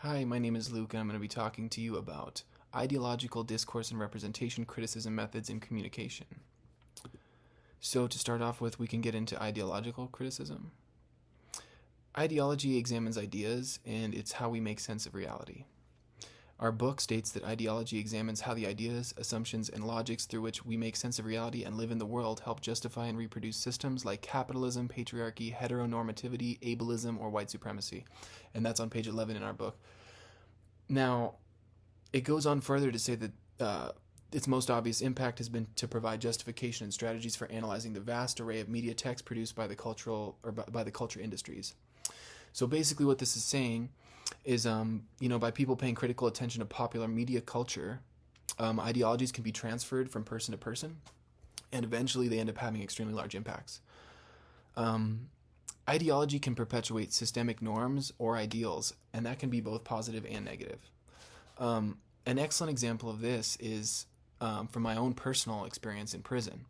Hi, my name is Luke, and I'm going to be talking to you about ideological discourse and representation criticism methods in communication. So, to start off with, we can get into ideological criticism. Ideology examines ideas, and it's how we make sense of reality. Our book states that ideology examines how the ideas, assumptions, and logics through which we make sense of reality and live in the world help justify and reproduce systems like capitalism, patriarchy, heteronormativity, ableism, or white supremacy. And that's on page 11 in our book. Now, it goes on further to say that its most obvious impact has been to provide justification and strategies for analyzing the vast array of media text produced by the by the culture industries. So basically, what this is saying is, by people paying critical attention to popular media culture, ideologies can be transferred from person to person, and eventually they end up having extremely large impacts. Ideology can perpetuate systemic norms or ideals, and that can be both positive and negative. An excellent example of this is from my own personal experience in prison.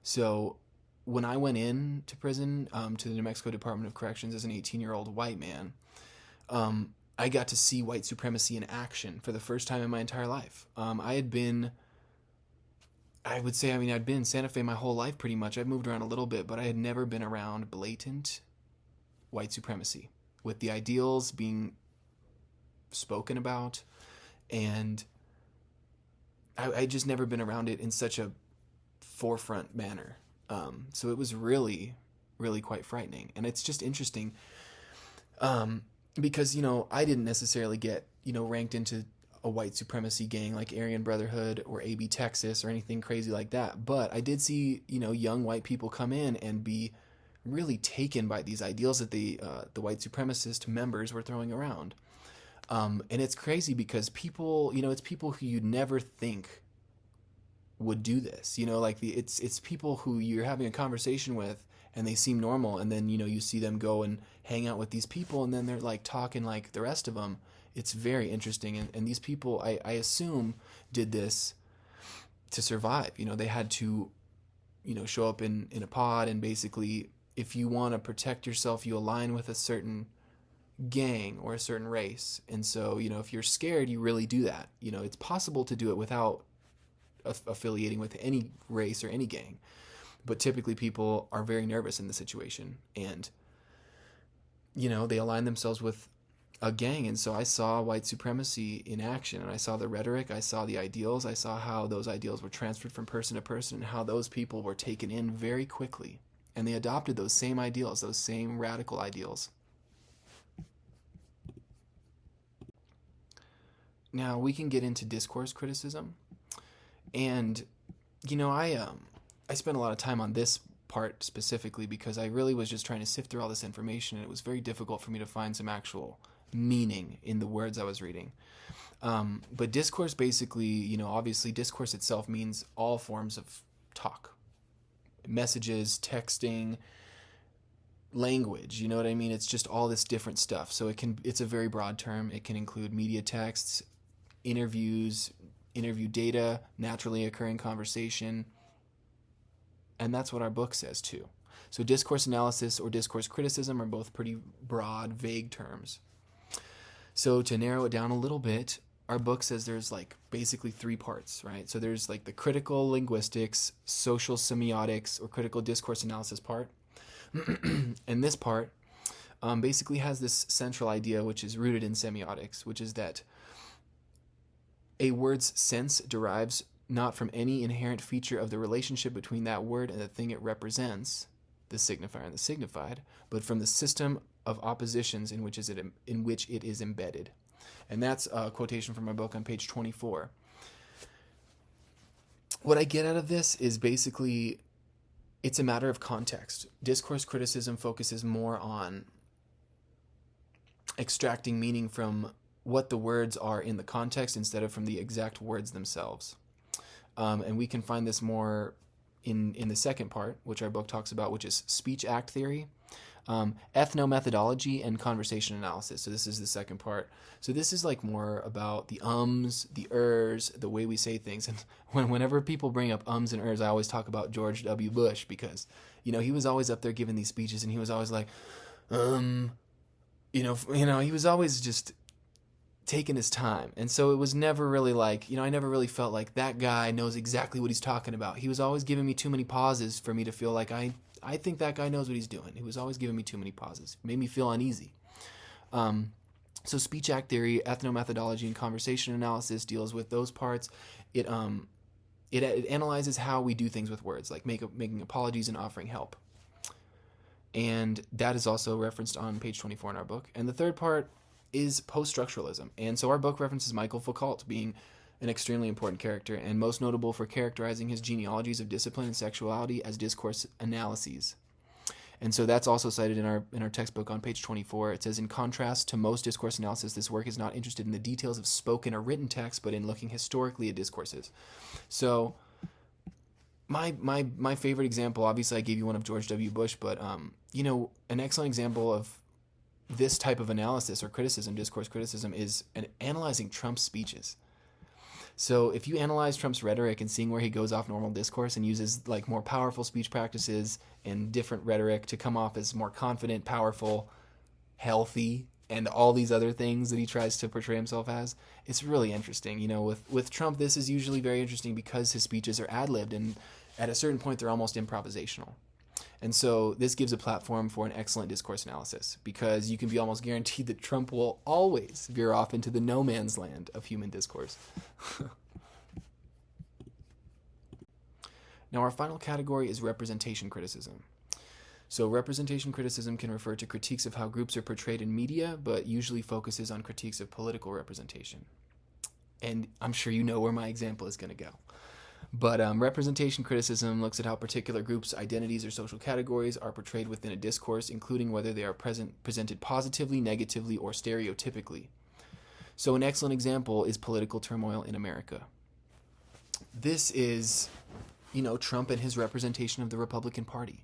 So when I went into prison to the New Mexico Department of Corrections as an 18-year-old white man, I got to see white supremacy in action for the first time in my entire life. I'd been in Santa Fe my whole life pretty much. I'd moved around a little bit, but I had never been around blatant white supremacy with the ideals being spoken about, and I just never been around it in such a forefront manner. So it was really, really quite frightening. And it's just interesting because, I didn't necessarily get, ranked into a white supremacy gang like Aryan Brotherhood or AB Texas or anything crazy like that. But I did see, young white people come in and be really taken by these ideals that the white supremacist members were throwing around. And it's crazy because people, it's people who you'd never think would do this. It's people who you're having a conversation with and they seem normal, and then you see them go and hang out with these people, and then they're like talking like the rest of them. It's very interesting, and these people, I assume, did this to survive. They had to show up in a pod, and basically, if you want to protect yourself, you align with a certain gang or a certain race. And so, if you're scared, you really do that. It's possible to do it without affiliating with any race or any gang. But typically people are very nervous in the situation, and, they align themselves with a gang. And so I saw white supremacy in action, and I saw the rhetoric, I saw the ideals, I saw how those ideals were transferred from person to person, and how those people were taken in very quickly. And they adopted those same ideals, those same radical ideals. Now we can get into discourse criticism. And, I spent a lot of time on this part specifically because I really was just trying to sift through all this information, and it was very difficult for me to find some actual meaning in the words I was reading. But discourse basically, obviously discourse itself means all forms of talk. Messages, texting, language, you know what I mean? It's just all this different stuff. So it's a very broad term. It can include media texts, interviews, interview data, naturally occurring conversation, and that's what our book says too. So discourse analysis or discourse criticism are both pretty broad, vague terms. So to narrow it down a little bit, our book says there's basically three parts, right? So there's the critical linguistics, social semiotics, or critical discourse analysis part. And this part basically has this central idea, which is rooted in semiotics, which is that a word's sense derives not from any inherent feature of the relationship between that word and the thing it represents, the signifier and the signified, but from the system of oppositions in which it is embedded. And that's a quotation from my book on page 24. What I get out of this is basically it's a matter of context. Discourse criticism focuses more on extracting meaning from what the words are in the context instead of from the exact words themselves. And we can find this more in the second part, which our book talks about, which is speech act theory, ethnomethodology, and conversation analysis. So this is the second part. So this is more about the ums, the ers, the way we say things. And whenever people bring up ums and ers, I always talk about George W. Bush because, he was always up there giving these speeches, and he was always like, he was always just taken his time. And so it was never really like, I never really felt like that guy knows exactly what he's talking about. He was always giving me too many pauses for me to feel like I think that guy knows what he's doing. He was always giving me too many pauses. It made me feel uneasy. So speech act theory, ethnomethodology, and conversation analysis deals with those parts. It analyzes how we do things with words, like making apologies and offering help. And that is also referenced on page 24 in our book. And the third part is post-structuralism. And so our book references Michael Foucault being an extremely important character, and most notable for characterizing his genealogies of discipline and sexuality as discourse analyses. And so that's also cited in our textbook on page 24. It says, in contrast to most discourse analysis, this work is not interested in the details of spoken or written text, but in looking historically at discourses. So my favorite example, obviously I gave you one of George W. Bush, but an excellent example of this type of analysis or criticism, discourse criticism, is analyzing Trump's speeches. So if you analyze Trump's rhetoric and seeing where he goes off normal discourse and uses like more powerful speech practices and different rhetoric to come off as more confident, powerful, healthy, and all these other things that he tries to portray himself as, it's really interesting. With Trump, this is usually very interesting because his speeches are ad-libbed, and at a certain point they're almost improvisational. And so this gives a platform for an excellent discourse analysis, because you can be almost guaranteed that Trump will always veer off into the no man's land of human discourse. Now, our final category is representation criticism. So representation criticism can refer to critiques of how groups are portrayed in media, but usually focuses on critiques of political representation. And I'm sure you know where my example is going to go. But representation criticism looks at how particular groups' identities or social categories are portrayed within a discourse, including whether they are presented positively, negatively, or stereotypically. So an excellent example is political turmoil in America. This is, Trump and his representation of the Republican Party.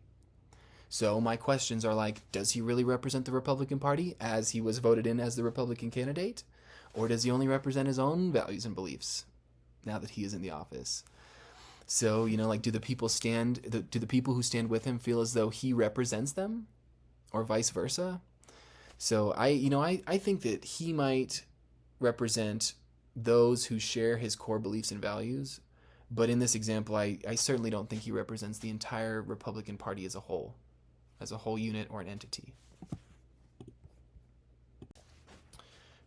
So my questions are like, does he really represent the Republican Party as he was voted in as the Republican candidate? Or does he only represent his own values and beliefs now that he is in the office? So, do the people who stand with him feel as though he represents them, or vice versa? So I think that he might represent those who share his core beliefs and values, but in this example, I certainly don't think he represents the entire Republican Party as a whole unit or an entity.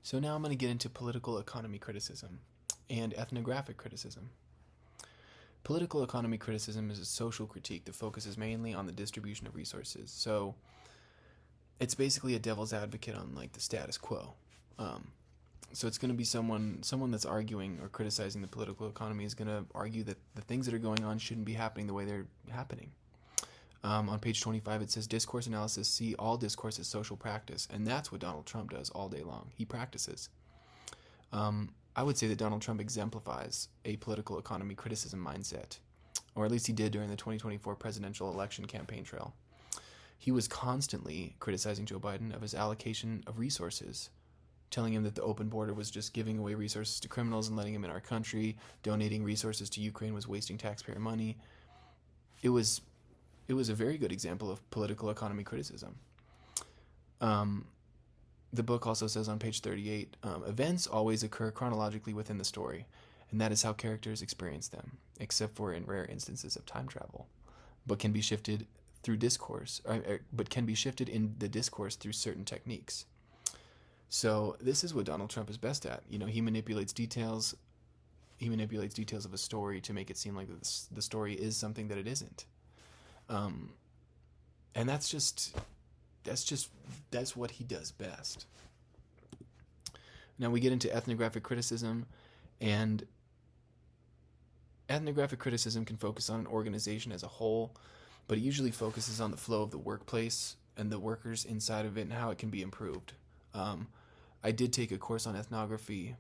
So now I'm going to get into political economy criticism and ethnographic criticism. Political economy criticism is a social critique that focuses mainly on the distribution of resources. So it's basically a devil's advocate on like the status quo. So it's going to be someone that's arguing or criticizing the political economy is going to argue that the things that are going on shouldn't be happening the way they're happening. On page 25, it says, discourse analysis see all discourse as social practice. And that's what Donald Trump does all day long. He practices. I would say that Donald Trump exemplifies a political economy criticism mindset, or at least he did during the 2024 presidential election campaign trail. He was constantly criticizing Joe Biden of his allocation of resources, telling him that the open border was just giving away resources to criminals and letting them in our country, donating resources to Ukraine was wasting taxpayer money. It was a very good example of political economy criticism. The book also says on page 38, events always occur chronologically within the story, and that is how characters experience them, except for in rare instances of time travel, but can be shifted through discourse, but can be shifted in the discourse through certain techniques. So this is what Donald Trump is best at. He manipulates details. He manipulates details of a story to make it seem like the story is something that it isn't. And that's what he does best. Now we get into ethnographic criticism, and ethnographic criticism can focus on an organization as a whole, but it usually focuses on the flow of the workplace and the workers inside of it and how it can be improved. I did take a course on ethnography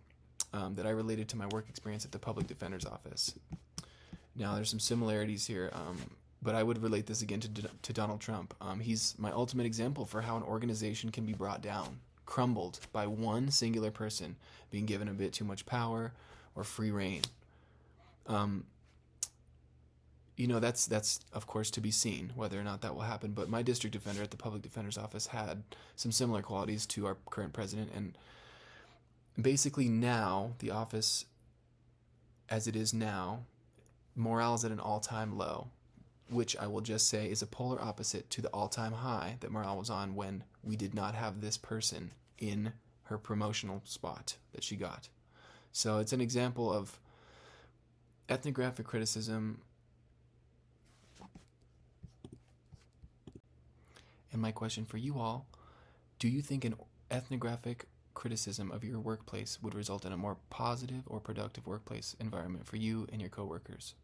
that I related to my work experience at the Public Defender's Office. Now there's some similarities here, but I would relate this again to Donald Trump. He's my ultimate example for how an organization can be brought down, crumbled by one singular person being given a bit too much power or free reign. That's of course to be seen whether or not that will happen, but my district defender at the Public Defender's Office had some similar qualities to our current president, and Basically, now, the office as it is now, morale is at an all-time low, which I will just say is a polar opposite to the all-time high that morale was on when we did not have this person in her promotional spot that she got. So it's an example of ethnographic criticism. And my question for you all, do you think an ethnographic criticism of your workplace would result in a more positive or productive workplace environment for you and your coworkers?